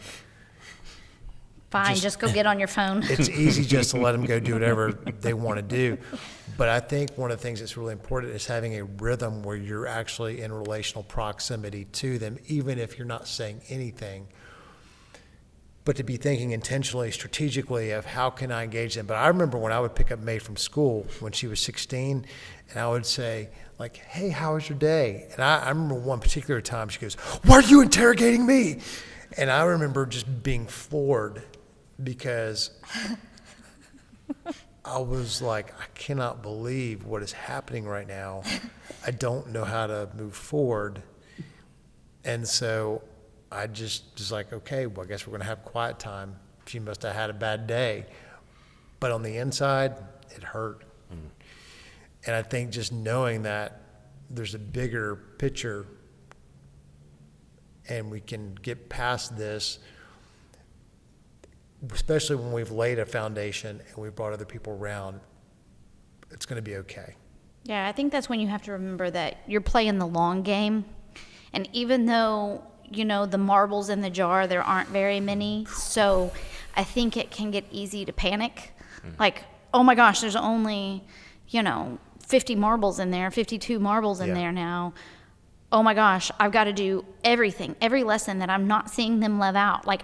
Fine, just go get on your phone. It's easy just to let them go do whatever they want to do. But I think one of the things that's really important is having a rhythm where you're actually in relational proximity to them, even if you're not saying anything. But to be thinking intentionally, strategically of how can I engage them. But I remember when I would pick up May from school when she was 16, and I would say, like, hey, how was your day? And I remember one particular time she goes, why are you interrogating me? And I remember just being floored because I was like, I cannot believe what is happening right now. I don't know how to move forward. And so I just was like, okay, well, I guess we're going to have quiet time. She must have had a bad day. but on the inside, it hurt. And I think just knowing that there's a bigger picture and we can get past this, especially when we've laid a foundation and we've brought other people around, it's going to be okay. Yeah, I think that's when you have to remember that you're playing the long game. And even though, the marbles in the jar, there aren't very many. So I think it can get easy to panic. Like, oh my gosh, there's only, 50 marbles in there, 52 marbles in there now. Oh my gosh, I've got to do everything, every lesson that I'm not seeing them live out. Like,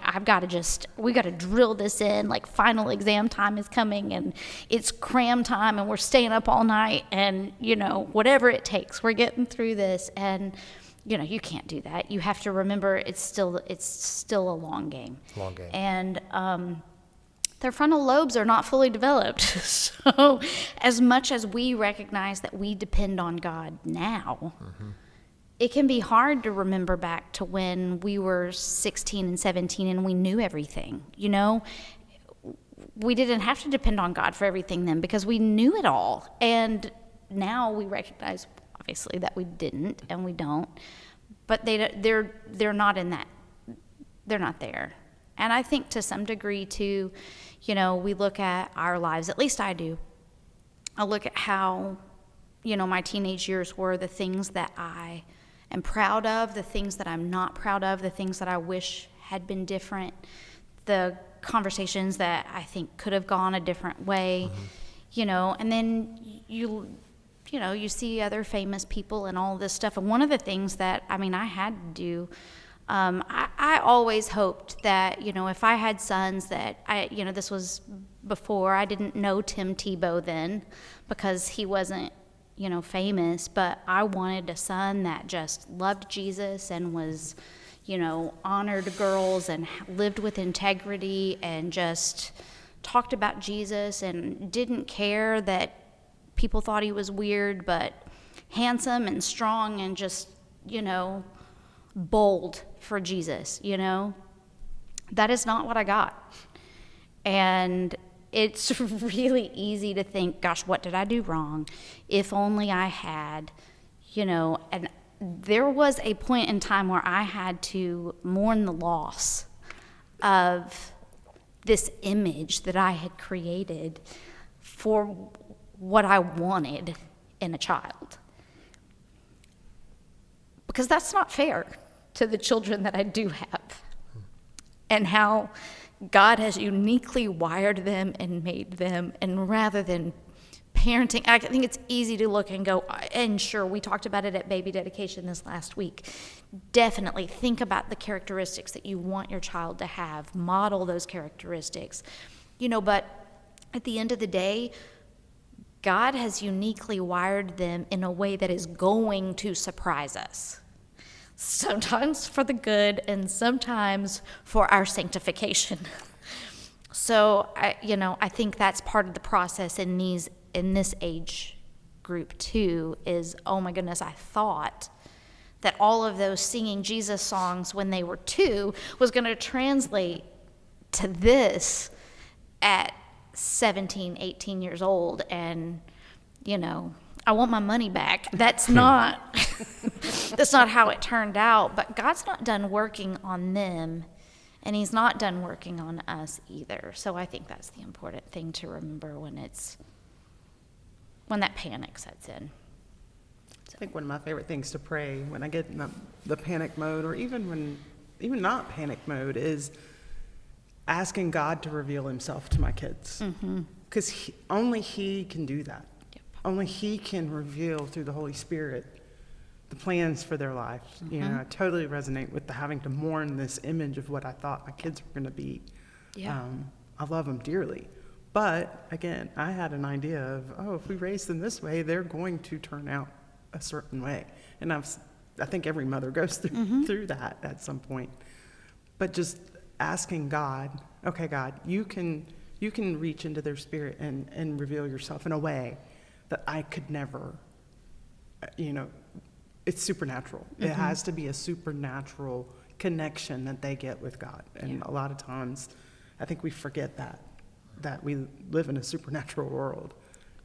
we got to drill this in. Like, final exam time is coming and it's cram time and we're staying up all night and, whatever it takes, we're getting through this. And, you can't do that. You have to remember it's still a long game. Long game. And, their frontal lobes are not fully developed. So as much as we recognize that we depend on God now, it can be hard to remember back to when we were 16 and 17 and we knew everything. We didn't have to depend on God for everything then because we knew it all. And now we recognize, obviously, that we didn't and we don't. But they're not in that. They're not there. And I think to some degree, too, we look at our lives, at least I do. I look at how, my teenage years were, the things that I am proud of, the things that I'm not proud of, the things that I wish had been different, the conversations that I think could have gone a different way, and then you see other famous people and all this stuff. And one of the things that, I had to do, I always hoped that, if I had sons that this was before I didn't know Tim Tebow then because he wasn't, famous, but I wanted a son that just loved Jesus and was, honored girls and lived with integrity and just talked about Jesus and didn't care that people thought he was weird, but handsome and strong and just, bold for Jesus, That is not what I got. And it's really easy to think, gosh, what did I do wrong? If only I had, and there was a point in time where I had to mourn the loss of this image that I had created for what I wanted in a child. Because that's not fair to the children that I do have. And how God has uniquely wired them and made them. And rather than parenting, I think it's easy to look and go, and sure, we talked about it at baby dedication this last week. Definitely think about the characteristics that you want your child to have. Model those characteristics. But at the end of the day, God has uniquely wired them in a way that is going to surprise us. Sometimes for the good and sometimes for our sanctification. So, I think that's part of the process in this age group too, is, oh my goodness, I thought that all of those singing Jesus songs when they were 2 was going to translate to this at 17, 18 years old, and, I want my money back. That's not how it turned out. But God's not done working on them, and he's not done working on us either. So I think that's the important thing to remember when that panic sets in. I think one of my favorite things to pray when I get in the panic mode, or even not panic mode, is asking God to reveal himself to my kids. Because only he can do that. Only he can reveal through the Holy Spirit the plans for their life. I totally resonate with the having to mourn this image of what I thought my kids were going to be. Yeah. I love them dearly. But again, I had an idea of, if we raise them this way, they're going to turn out a certain way. And I think every mother goes through that at some point. But just asking God, okay, God, you can reach into their spirit and reveal yourself in a way that I could never, it's supernatural. It has to be a supernatural connection that they get with God. And a lot of times, I think we forget that. that we live in a supernatural world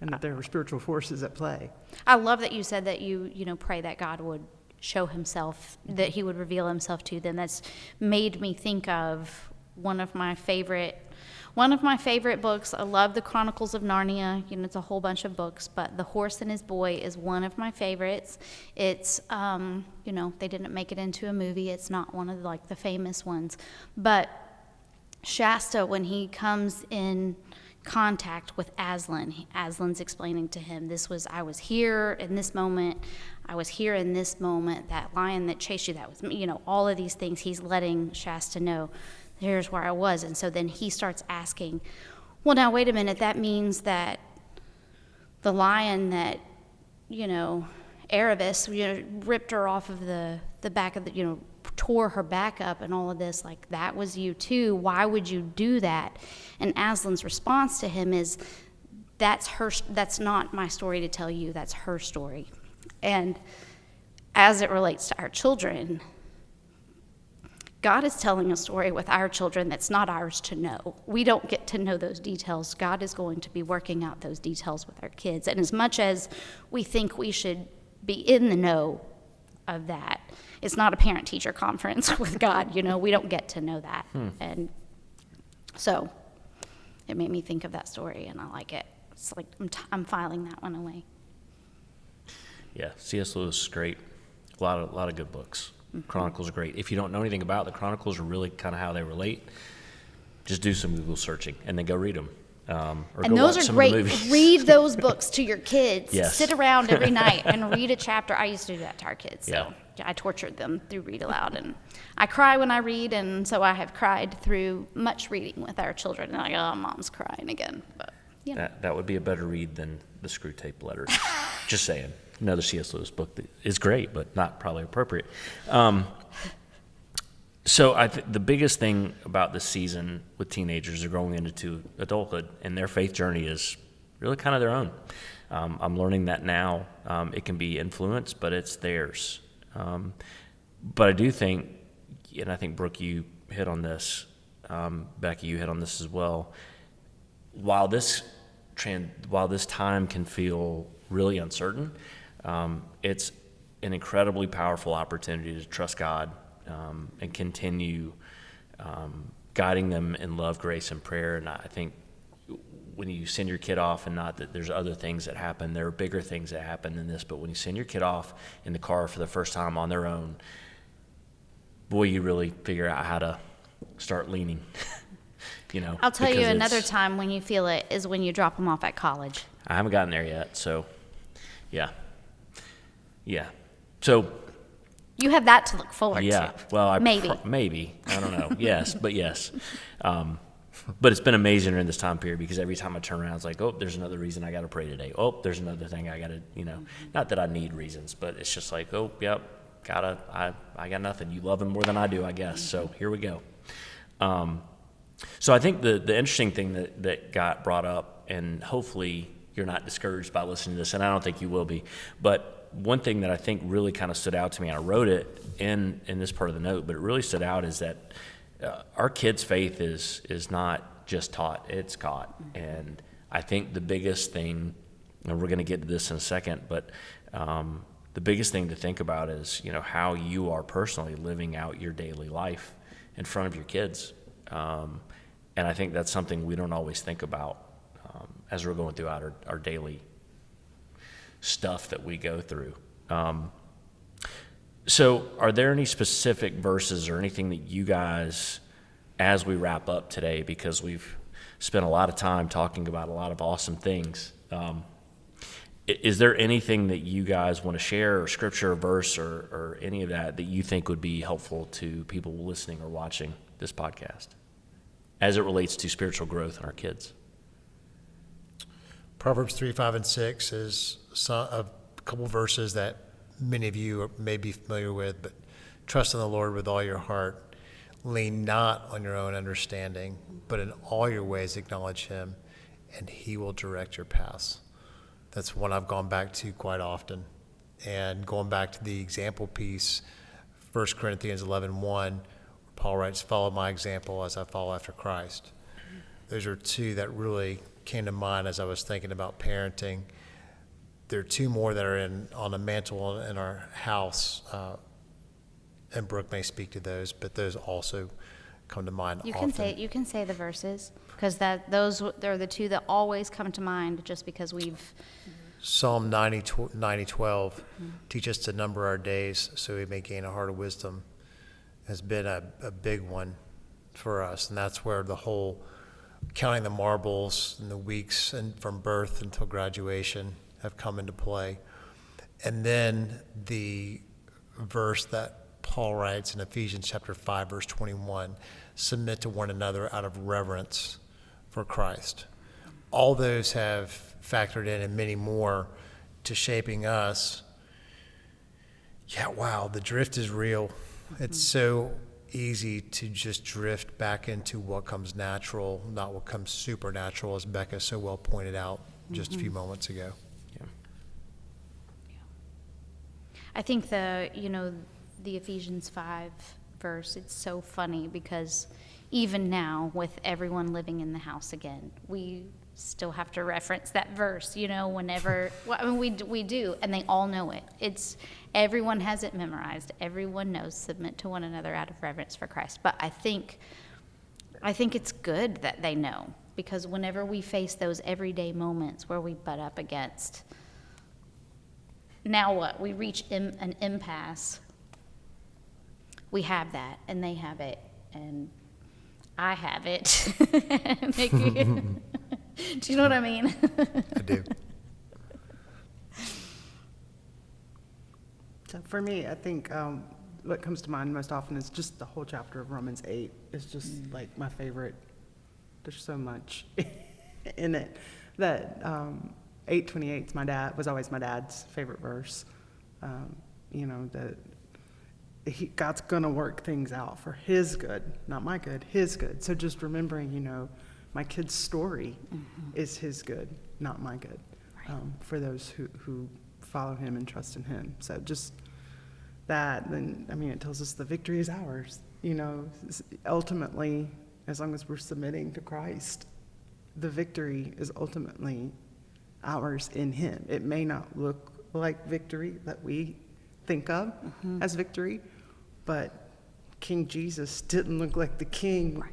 and that there are spiritual forces at play. I love that you said that you know, pray that God would show himself, that he would reveal himself to them. That's made me think of one of my favorite books. I love the Chronicles of Narnia. You know, it's a whole bunch of books, but The Horse and His Boy is one of my favorites. It's, you know, they didn't make it into a movie. It's not one of like the famous ones, but Shasta, when he comes in contact with Aslan, Aslan's explaining to him, I was here in this moment, that lion that chased you, that was me, you know, all of these things he's letting Shasta know, here's where I was. And so then he starts asking, well, now wait a minute, that means that the lion that, you know, Erebus, you know, ripped her off of the back of the, you know, tore her back up and all of this, like, that was you too. Why would you do that? And Aslan's response to him is, that's not my story to tell you, that's her story. And as it relates to our children, God is telling a story with our children that's not ours to know. We don't get to know those details. God is going to be working out those details with our kids. And as much as we think we should be in the know of that, it's not a parent-teacher conference with God. You know, we don't get to know that. And so it made me think of that story, and I like it. It's like I'm filing that one away. Yeah, C.S. Lewis is great. A lot of good books. Chronicles are great. If you don't know anything about the Chronicles or really kind of how they relate, just do some Google searching and then go read them. And those are great. Read those books to your kids. Yes. Sit around every night and read a chapter. I used to do that to our kids. So Yeah. I tortured them through read aloud. And I cry when I read, and so I have cried through much reading with our children. And like, oh, Mom's crying again. But, you know. That would be a better read than the Screw Tape Letters. Just saying. Another C.S. Lewis book that is great, but not probably appropriate. So the biggest thing about this season with teenagers are growing into adulthood, and their faith journey is really kind of their own. I'm learning that now. It can be influenced, but it's theirs. But I do think, and I think, Brooke, you hit on this, Becky, you hit on this as well, while this time can feel really uncertain, it's an incredibly powerful opportunity to trust God and continue guiding them in love, grace, and prayer. And I think when you send your kid off, and not that there's other things that happen, there are bigger things that happen than this, but when you send your kid off in the car for the first time on their own, boy, you really figure out how to start leaning. You know, I'll tell you another time when you feel it is when you drop them off at college. I haven't gotten there yet, so yeah. So you have that to look forward to. Well, maybe. I don't know. Yes, but yes. But it's been amazing during this time period, because every time I turn around, it's like, oh, there's another reason I got to pray today. Oh, there's another thing I got to, you know, not that I need reasons, but it's just like, oh, yep, I got nothing. You love him more than I do, I guess. So here we go. So I think the interesting thing that got brought up, and hopefully you're not discouraged by listening to this, and I don't think you will be, but one thing that I think really kind of stood out to me, and I wrote it in this part of the note, but it really stood out, is that our kids' faith is not just taught, it's caught. And I think the biggest thing, and we're going to get to this in a second, but the biggest thing to think about is, you know, how you are personally living out your daily life in front of your kids. And I think that's something we don't always think about as we're going throughout our daily stuff that we go through. So are there any specific verses or anything that you guys, as we wrap up today, because we've spent a lot of time talking about a lot of awesome things, is there anything that you guys want to share, or scripture or verse or any of that you think would be helpful to people listening or watching this podcast as it relates to spiritual growth in our kids? Proverbs 3, 5, and 6 is a couple verses that many of you may be familiar with, but trust in the Lord with all your heart. Lean not on your own understanding, but in all your ways acknowledge him, and he will direct your paths. That's one I've gone back to quite often. And going back to the example piece, 1 Corinthians 11:1, Paul writes, follow my example as I follow after Christ. Those are two that really came to mind as I was thinking about parenting. There are two more that are on a mantle in our house, and Brooke may speak to those, but those also come to mind You often. can say the verses, because they're the two that always come to mind, just because we've. Psalm 90:12, teach us to number our days so we may gain a heart of wisdom, has been a big one for us. And that's where the whole counting the marbles and the weeks and from birth until graduation have come into play. And then the verse that Paul writes in Ephesians chapter 5, verse 21, submit to one another out of reverence for Christ. All those have factored in, and many more, to shaping us. Yeah, wow, the drift is real. It's so easy to just drift back into what comes natural, not what comes supernatural, as Becca so well pointed out just a few moments ago. I think the Ephesians 5 verse, it's so funny because even now, with everyone living in the house again, we still have to reference that verse, whenever, we do, and they all know it. Everyone has it memorized. Everyone knows, submit to one another out of reverence for Christ. But I think it's good that they know, because whenever we face those everyday moments where we butt up against, now what? We reach an impasse. We have that, and they have it, and I have it. Do you know what I mean? I do. So for me, I think what comes to mind most often is just the whole chapter of Romans 8. It's just like my favorite. There's so much in it that 8:28 was always my dad's favorite verse. That God's gonna work things out for His good, not my good, His good. So just remembering, my kid's story is His good, not my good. Right. For those who follow Him and trust in Him. So just that, then it tells us the victory is ours. Ultimately, as long as we're submitting to Christ, the victory is ultimately ours in Him. It may not look like victory that we think of as victory, but King Jesus didn't look like the king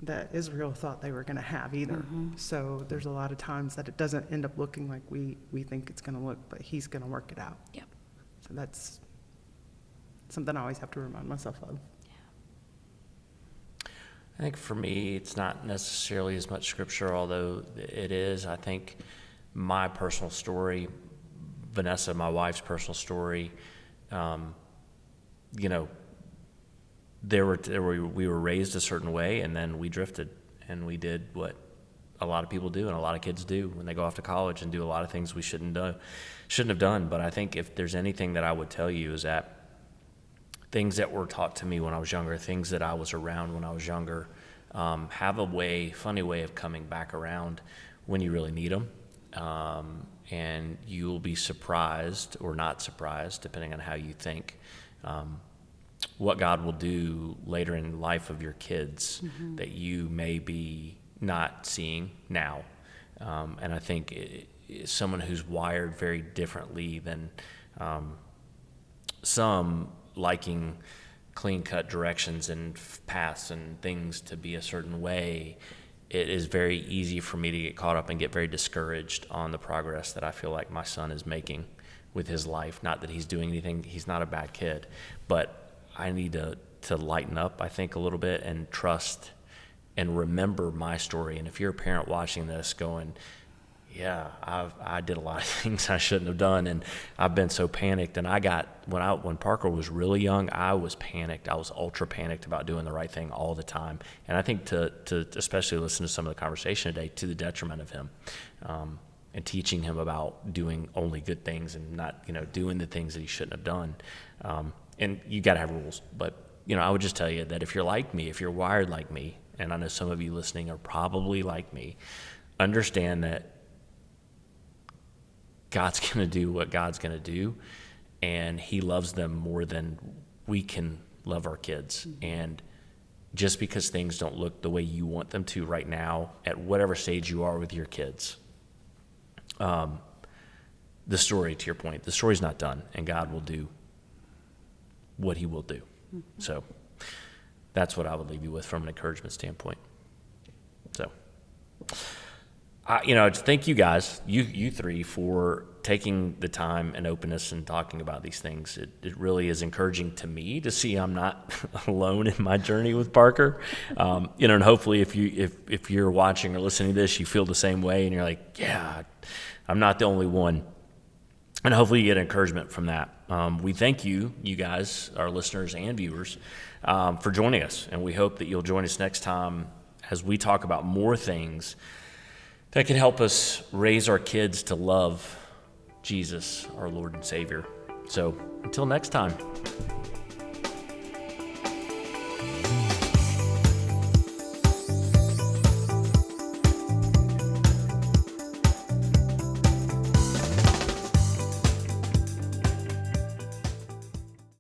that Israel thought they were going to have either. So there's a lot of times that it doesn't end up looking like we think it's going to look, but He's going to work it out. Yep. So that's something I always have to remind myself of. I think for me, it's not necessarily as much scripture, although it is. I think my personal story, Vanessa, my wife's personal story, we were raised a certain way, and then we drifted, and we did what a lot of people do and a lot of kids do when they go off to college and do a lot of things we shouldn't have done. But I think if there's anything that I would tell you is that things that were taught to me when I was younger, things that I was around when I was younger, have a funny way of coming back around when you really need them. And you'll be surprised or not surprised, depending on how you think, what God will do later in the life of your kids that you may be not seeing now. And I think someone who's wired very differently than some, liking clean-cut directions and paths and things to be a certain way, it is very easy for me to get caught up and get very discouraged on the progress that I feel like my son is making with his life. Not that he's doing anything, he's not a bad kid, but I need to lighten up, I think, a little bit and trust and remember my story. And if you're a parent watching this going, yeah, I did a lot of things I shouldn't have done, and I've been so panicked. And when Parker was really young, I was panicked. I was ultra panicked about doing the right thing all the time. And I think to especially listen to some of the conversation today, to the detriment of him, and teaching him about doing only good things and not doing the things that he shouldn't have done. And you got to have rules, but I would just tell you that if you're like me, if you're wired like me, and I know some of you listening are probably like me, understand that God's going to do what God's going to do, and He loves them more than we can love our kids. And just because things don't look the way you want them to right now at whatever stage you are with your kids. The story, to your point, the story's not done, and God will do what he will do. So that's what I would leave you with from an encouragement standpoint. So, thank you guys, you three, for taking the time and openness and talking about these things. It really is encouraging to me to see I'm not alone in my journey with Parker. And hopefully if you're watching or listening to this, you feel the same way and you're like, yeah, I'm not the only one. And hopefully you get encouragement from that. We thank you guys, our listeners and viewers, for joining us. And we hope that you'll join us next time as we talk about more things that can help us raise our kids to love Jesus, our Lord and Savior. So until next time.